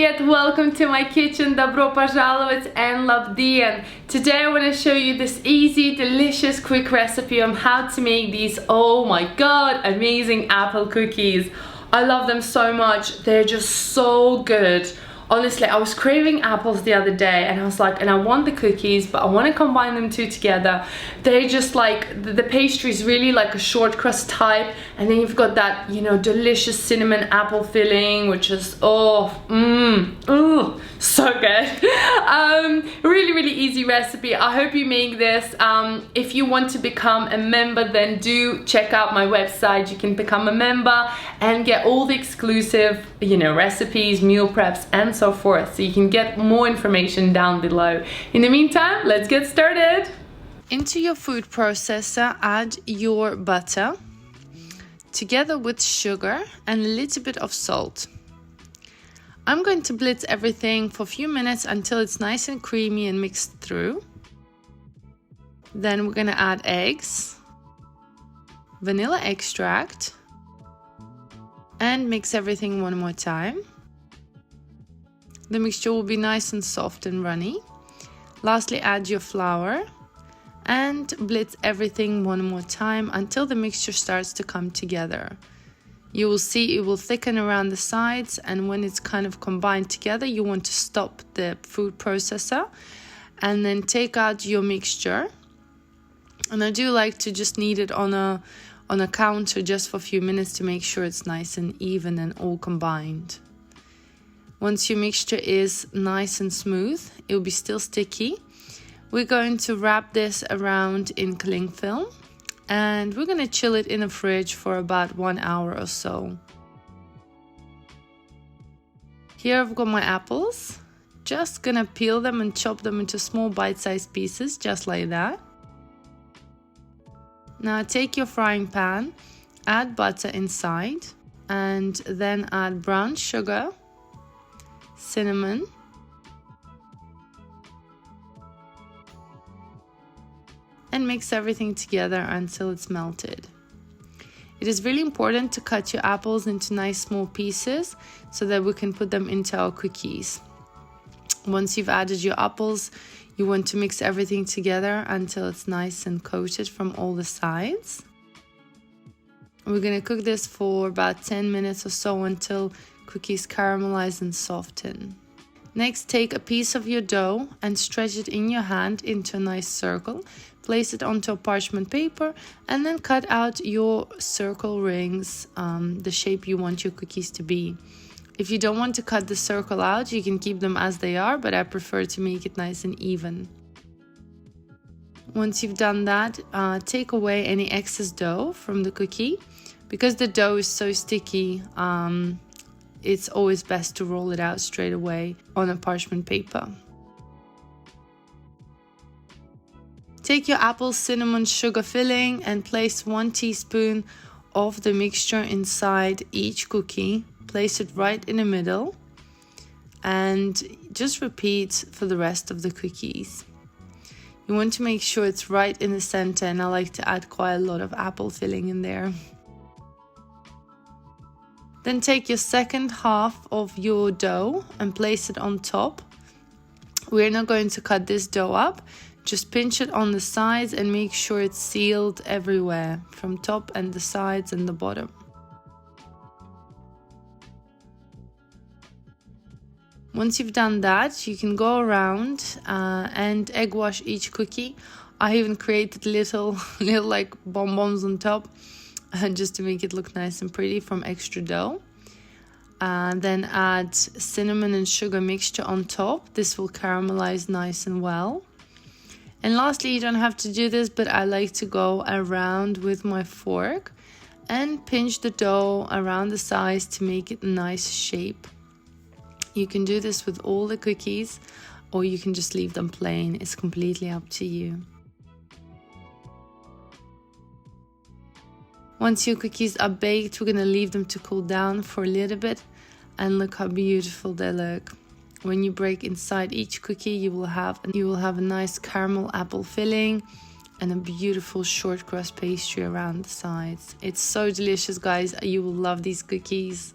Привет! Welcome to my kitchen. Добро пожаловать and labdien. Today I want to show you this easy, delicious, quick recipe on how to make these, oh my god, amazing apple cookies. I love them so much. They're just so good. Honestly, I was craving apples the other day and I was like, and I want the cookies, but I want to combine them two together. They're just like, the pastry is really like a short crust type, and then you've got that, you know, delicious cinnamon apple filling, which is, so good. Really easy recipe. I hope you make this. If you want to become a member, then do check out my website. You can become a member and get all the exclusive, you know, recipes, meal preps, and so forth. So you can get more information down below. In the meantime, let's get started. Into your food processor, add your butter together with sugar and a little bit of salt. I'm going to blitz everything for a few minutes until it's nice and creamy and mixed through. Then we're going to add eggs, vanilla extract, and mix everything one more time. The mixture will be nice and soft and runny. Lastly, add your flour and blitz everything one more time until the mixture starts to come together. You will see it will thicken around the sides, and when it's kind of combined together, you want to stop the food processor and then take out your mixture. And I do like to just knead it on a counter just for a few minutes to make sure it's nice and even and all combined. Once your mixture is nice and smooth, it will be still sticky. We're going to wrap this around in cling film and we're going to chill it in the fridge for about 1 hour or so. Here I've got my apples. Just gonna peel them and chop them into small bite-sized pieces, just like that. Now take your frying pan, add butter inside, and then add brown sugar, cinnamon, and mix everything together until it's melted. It is really important to cut your apples into nice small pieces so that we can put them into our cookies. Once you've added your apples, you want to mix everything together until it's nice and coated from all the sides. We're going to cook this for about 10 minutes or so until cookies caramelize and soften. Next, take a piece of your dough and stretch it in your hand into a nice circle. Place it onto a parchment paper and then cut out your circle rings, the shape you want your cookies to be. If you don't want to cut the circle out, you can keep them as they are, but I prefer to make it nice and even. Once you've done that, take away any excess dough from the cookie. Because the dough is so sticky, it's always best to roll it out straight away on a parchment paper. Take your apple cinnamon sugar filling and place 1 teaspoon of the mixture inside each cookie. Place it right in the middle and just repeat for the rest of the cookies. You want to make sure it's right in the center, and I like to add quite a lot of apple filling in there. Then take your second half of your dough and place it on top. We're not going to cut this dough up. Just pinch it on the sides and make sure it's sealed everywhere, from top and the sides and the bottom. Once you've done that, you can go around and egg wash each cookie. I even created little like bonbons on top, just to make it look nice and pretty from extra dough. Then add cinnamon and sugar mixture on top. This will caramelize nice and well. And lastly, you don't have to do this, but I like to go around with my fork and pinch the dough around the sides to make it a nice shape. You can do this with all the cookies, or you can just leave them plain. It's completely up to you. Once your cookies are baked, we're going to leave them to cool down for a little bit, and look how beautiful they look. When you break inside each cookie, you will have a nice caramel apple filling and a beautiful short crust pastry around the sides. It's so delicious, guys. You will love these cookies.